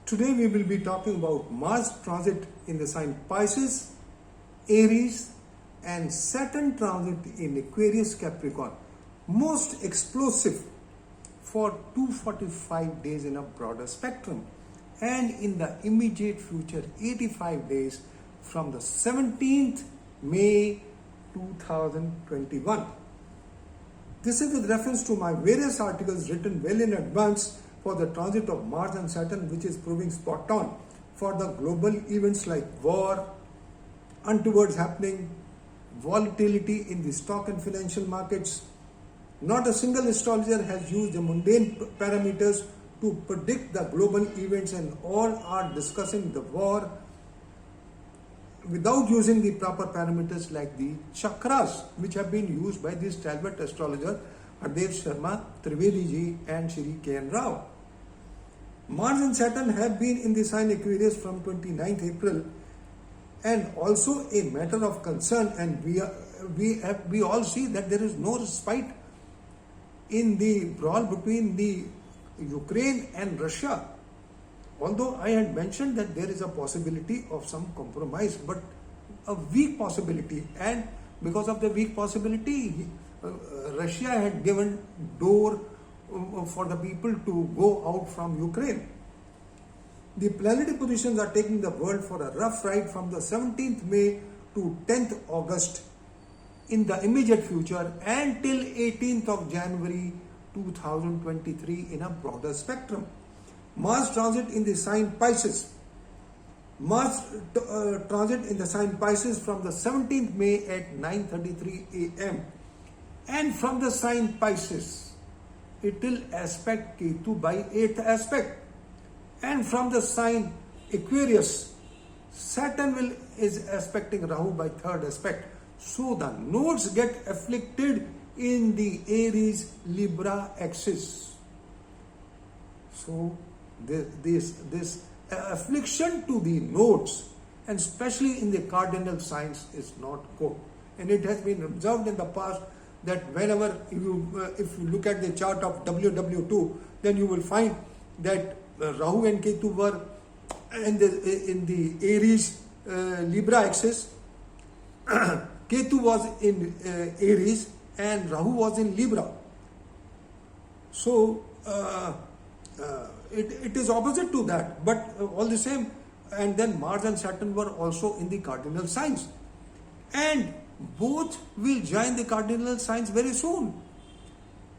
Today we will be talking about Mars transit in the sign Pisces, Aries and Saturn transit in Aquarius-Capricorn. Most explosive for 245 days in a broader spectrum, and in the immediate future 85 days from the 17th May 2021. This is with reference to my various articles written well in advance for the transit of Mars and Saturn, which is proving spot on for the global events like war, untowards happening, volatility in the stock and financial markets. Not a single astrologer has used the mundane parameters to predict the global events, and all are discussing the war without using the proper parameters like the chakras, which have been used by the stalwart astrologer Hardev Sharma Trivedi ji and Shri K.N. Rao. Mars and Saturn have been in the sign Aquarius from 29th April, and also a matter of concern, and we all see that there is no respite in the brawl between the Ukraine and Russia. Although I had mentioned that there is a possibility of some compromise, but a weak possibility, and because of the weak possibility, Russia had given door for the people to go out from Ukraine. The planetary positions are taking the world for a rough ride from the 17th May to 10th August in the immediate future and till 18th of January 2023 in a broader spectrum. Mars transit in the sign Pisces. Mars transit in the sign Pisces from the 17th May at 9:33 a.m. and from the sign Pisces it will aspect Ketu by 8th aspect, and from the sign Aquarius Saturn is aspecting Rahu by 3rd aspect. So the nodes get afflicted in the Aries Libra axis. So this affliction to the nodes, and especially in the cardinal signs, is not good. And it has been observed in the past that whenever if you look at the chart of WW2, then you will find that Rahu and Ketu were in the Aries Libra axis. Ketu was in Aries and Rahu was in Libra. So it is opposite to that, but all the same. And then Mars and Saturn were also in the cardinal signs, and both will join the cardinal signs very soon.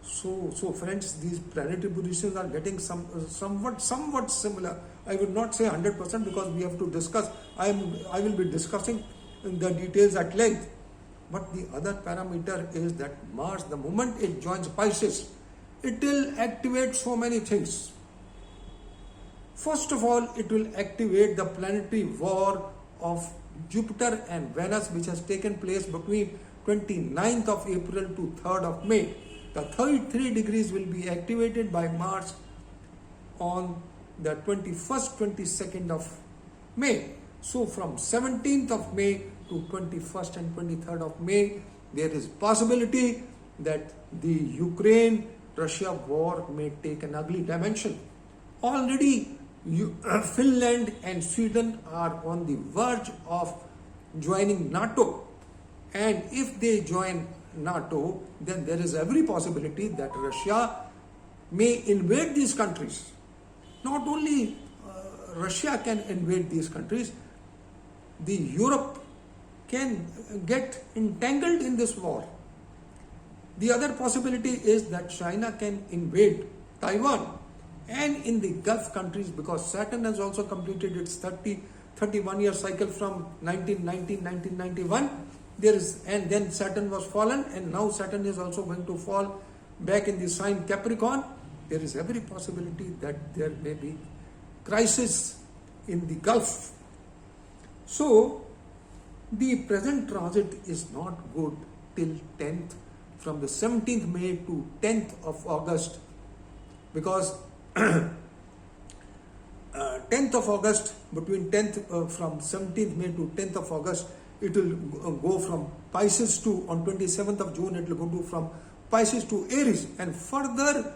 So friends, these planetary positions are getting somewhat similar. I would not say 100% because we have to discuss. I will be discussing the details at length. But the other parameter is that Mars, the moment it joins Pisces, it will activate so many things. First of all, it will activate the planetary war of Jupiter and Venus, which has taken place between 29th of April to 3rd of May. The 33 degrees will be activated by Mars on the 21st, 22nd of May. So from 17th of May to 21st and 23rd of May, there is possibility that the Ukraine-Russia war may take an ugly dimension. Already Finland and Sweden are on the verge of joining NATO, and if they join NATO, then there is every possibility that Russia may invade these countries. Not only Russia can invade these countries, the Europe can get entangled in this war. The other possibility is that China can invade Taiwan. And in the Gulf countries, because Saturn has also completed its 31-year cycle from 1991, and then Saturn was fallen, and now Saturn is also going to fall back in the sign Capricorn. There is every possibility that there may be crisis in the Gulf. So the present transit is not good till 10th, from the 17th May to 10th of August, because 10th of August, between 10th from 17th May to 10th of August, it will go from Pisces to, on 27th of June, it will go to from Pisces to Aries, and further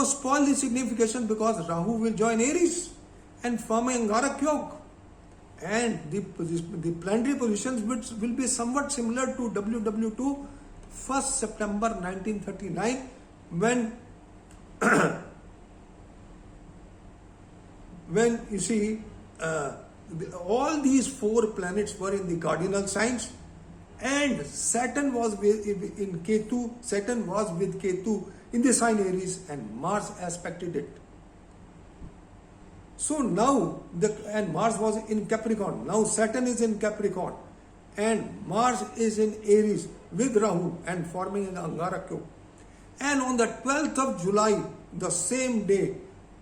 spoil the signification because Rahu will join Aries. and forming Angarak yoga. And the planetary positions which will be somewhat similar to WW2, 1st September 1939, when when you see all these 4 planets were in the cardinal signs, and Saturn was in Ketu. Saturn was with Ketu in the sign Aries, and Mars aspected it. So now, and Mars was in Capricorn. Now Saturn is in Capricorn, and Mars is in Aries with Rahu and forming an Angarak yoga. And on the 12th of July, the same day,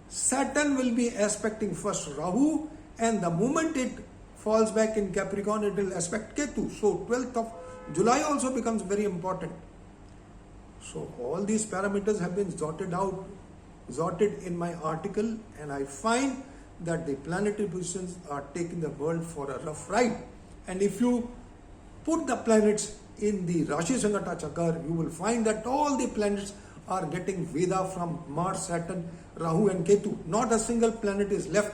Saturn will be aspecting first Rahu, and the moment it falls back in Capricorn, it will aspect Ketu. So 12th of July also becomes very important. So all these parameters have been sorted in my article, and I find that the planetary positions are taking the world for a rough ride. And if you put the planets in the Rashi Sangata Chakra, you will find that all the planets are getting Veda from Mars, Saturn, Rahu and Ketu. Not a single planet is left.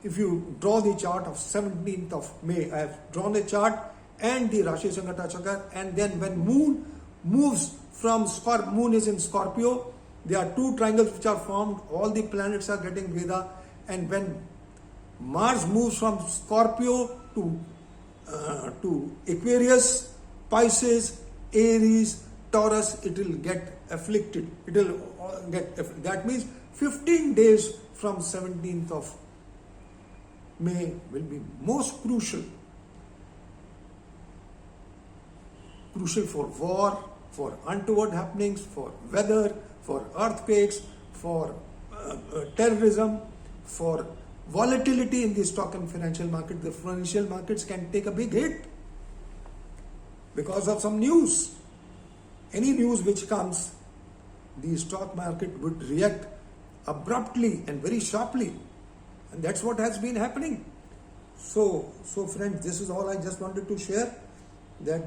If you draw the chart of 17th of May, I have drawn a chart and the Rashi Sangata Chakra, and then when Moon moves from Moon is in Scorpio, there are 2 triangles which are formed, all the planets are getting Veda, and when Mars moves from Scorpio to Aquarius, Pisces, Aries, Taurus, it will get afflicted. That means 15 days from 17th of May will be most crucial. Crucial for war, for untoward happenings, for weather, for earthquakes, for terrorism, for volatility in the stock and financial market. The financial markets can take a big hit because of some news. Any news which comes, the stock market would react abruptly and very sharply. And that's what has been happening. So friends, this is all I just wanted to share. As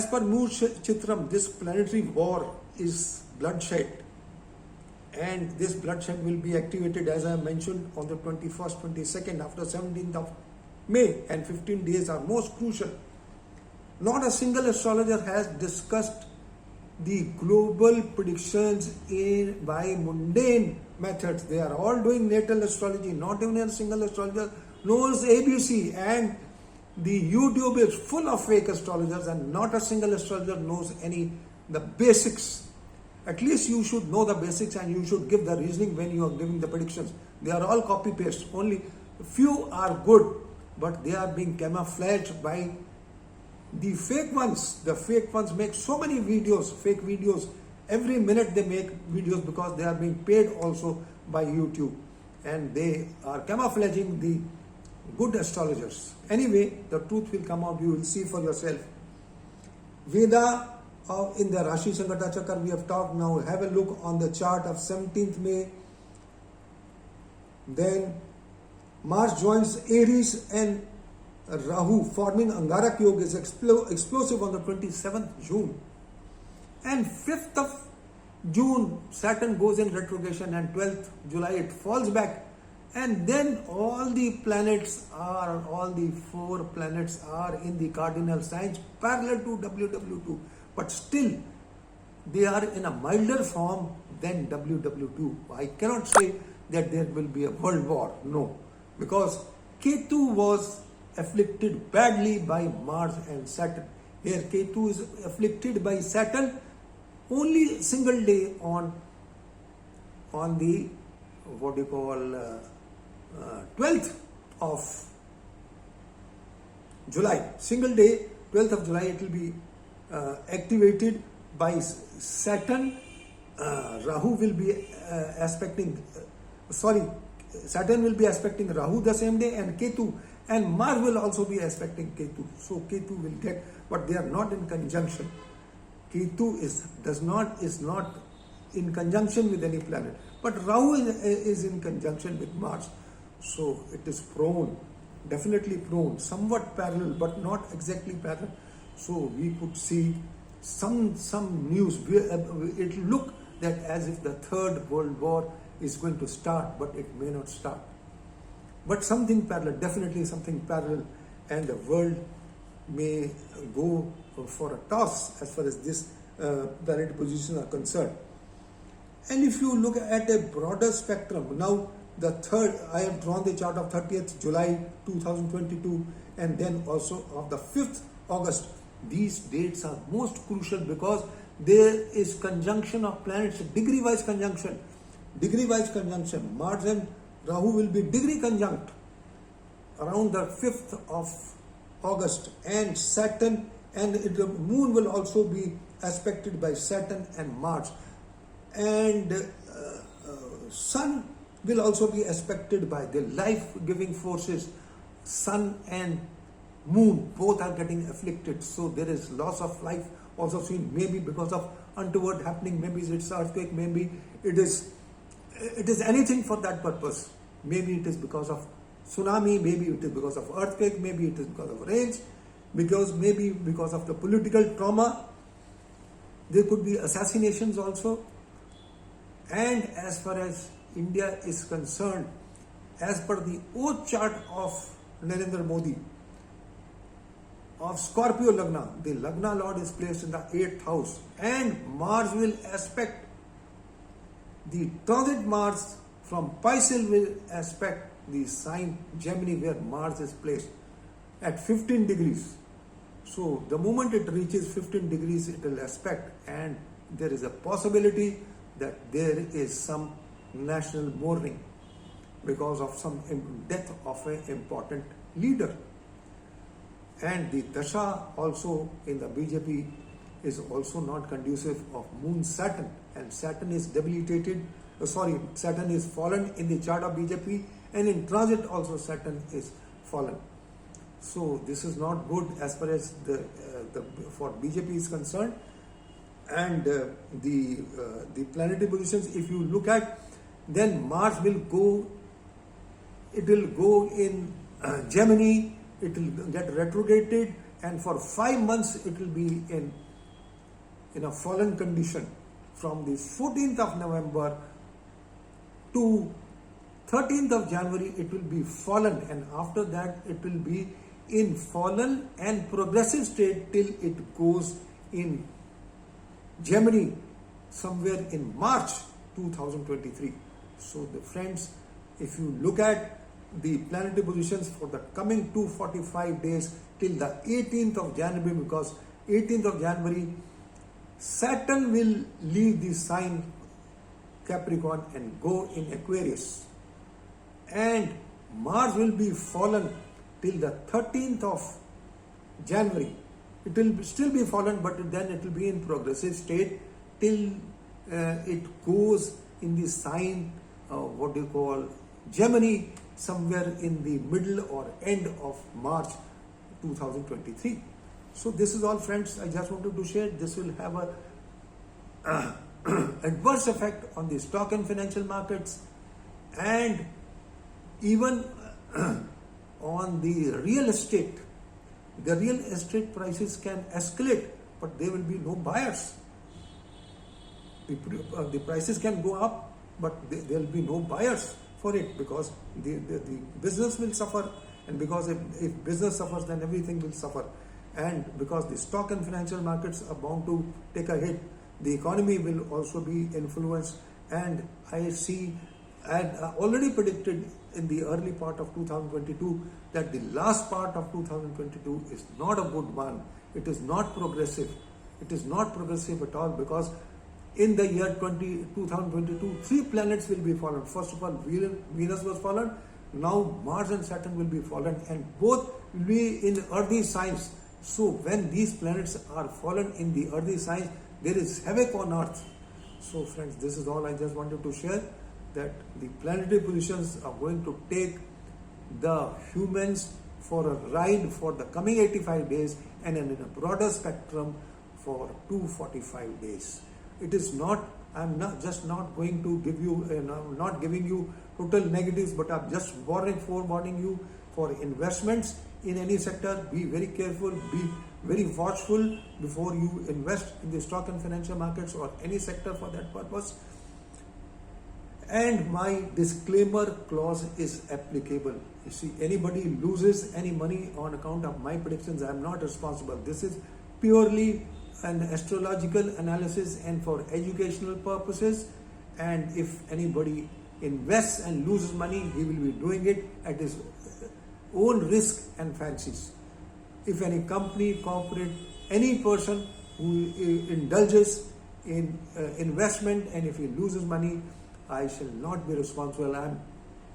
per Mur Chitram, this planetary war is bloodshed. And this bloodshed will be activated, as I mentioned, on the 21st, 22nd, after 17th of May, and 15 days are most crucial. Not a single astrologer has discussed the global predictions by mundane methods. They are all doing natal astrology. Not even a single astrologer knows ABC, and the YouTube is full of fake astrologers, and not a single astrologer knows the basics. At least you should know the basics, and you should give the reasoning when you are giving the predictions. They are all copy paste. Only few are good, but they are being camouflaged by the fake ones. The fake ones make so many videos, fake videos. Every minute they make videos because they are being paid also by YouTube, and they are camouflaging the good astrologers. Anyway, the truth will come out. You will see for yourself. Veda in the Rashi Sangata Chakra we have talked. Now have a look on the chart of 17th May. Then Mars joins Aries and Rahu, forming Angarak Yoga, is explosive on the 27th June. And 5th of June, Saturn goes in retrogression, and 12th July it falls back. And then all the 4 planets are in the cardinal signs parallel to WW2. But still, they are in a milder form than WW2. I cannot say that there will be a world war. No. Because Ketu was afflicted badly by Mars and Saturn. Here Ketu is afflicted by Saturn only single day on the 12th of July. Single day, 12th of July, it will be activated by Saturn. Rahu will be Saturn will be aspecting Rahu the same day, and Ketu, and Mars will also be aspecting Ketu. So Ketu will get, but they are not in conjunction. Ketu is not in conjunction with any planet, but Rahu is in conjunction with Mars. So it is prone, definitely prone, somewhat parallel, but not exactly parallel. So we could see some news. It will look that as if the third world war is going to start, but it may not start. But something parallel, definitely something parallel, and the world may go for a toss as far as this planetary positions are concerned. And if you look at a broader spectrum, now the third, I have drawn the chart of 30th July 2022 and then also of the 5th August. These dates are most crucial because there is conjunction of planets, degree-wise conjunction. Degree-wise conjunction, Mars and Rahu will be degree conjunct around the 5th of August, and Saturn and the Moon will also be aspected by Saturn and Mars, and Sun will also be aspected by the life-giving forces. Sun and Moon both are getting afflicted, so there is loss of life also seen, maybe because of untoward happening, maybe it's earthquake, maybe it is anything for that purpose. Maybe it is because of tsunami, maybe it is because of earthquake, maybe it is because of rains, maybe because of the political trauma. There could be assassinations also. And as far as India is concerned, as per the oath chart of Narendra Modi, of Scorpio Lagna, the Lagna Lord is placed in the 8th house, and Mars will aspect the transit Mars from Pisces will aspect the sign Gemini where Mars is placed at 15 degrees. So the moment it reaches 15 degrees, it will aspect, and there is a possibility that there is some national mourning because of some death of an important leader. And the Dasha also in the BJP is also not conducive of Moon Saturn, and Saturn is debilitated, Saturn is fallen in the chart of BJP, and in transit also Saturn is fallen. So this is not good as far as the for BJP is concerned. And the planetary positions, if you look at, then Mars will go, it will go in Gemini, it will get retrograded, and for 5 months it will be in a fallen condition from the 14th of November to 13th of January. It will be fallen, and after that it will be in fallen and progressive state till it goes in Gemini somewhere in March 2023. So the friends, if you look at the planetary positions for the coming 245 days till the 18th of January, because 18th of January Saturn will leave the sign Capricorn and go in Aquarius, and Mars will be fallen till the 13th of January. It will still be fallen, but then it will be in progressive state till it goes in the sign Gemini somewhere in the middle or end of March 2023. So this is all, friends. I just wanted to share. This will have a adverse effect on the stock and financial markets, and even on the real estate. The real estate prices can escalate, but there will be no buyers. The prices can go up, but there will be no buyers for it, because the business will suffer, and because if business suffers, then everything will suffer. And because the stock and financial markets are bound to take a hit, the economy will also be influenced. And I had already predicted in the early part of 2022 that the last part of 2022 is not a good one. It is not progressive. It is not progressive at all, because in the year 2022, 3 planets will be fallen. First of all, Venus was fallen. Now Mars and Saturn will be fallen, and both will be in earthy signs. So when these planets are fallen in the earthy signs, there is havoc on Earth. So friends, this is all I just wanted to share, that the planetary positions are going to take the humans for a ride for the coming 85 days, and in a broader spectrum for 245 days. It is not, I'm not going to give you, not giving you total negatives, but I'm just forewarning you for investments in any sector. Be very careful, be very watchful before you invest in the stock and financial markets or any sector for that purpose. And my disclaimer clause is applicable. You see, anybody loses any money on account of my predictions, I am not responsible. This is purely an astrological analysis and for educational purposes. And if anybody invests and loses money, he will be doing it at his own risk and fancies. If any company, corporate, any person who indulges in investment and if he loses money, I shall not be responsible. I am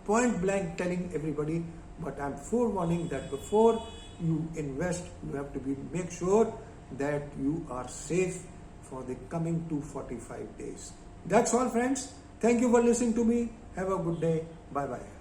point blank telling everybody, but I am forewarning that before you invest, you have to make sure that you are safe for the coming 245 days. That's all, friends. Thank you for listening to me. Have a good day. Bye-bye.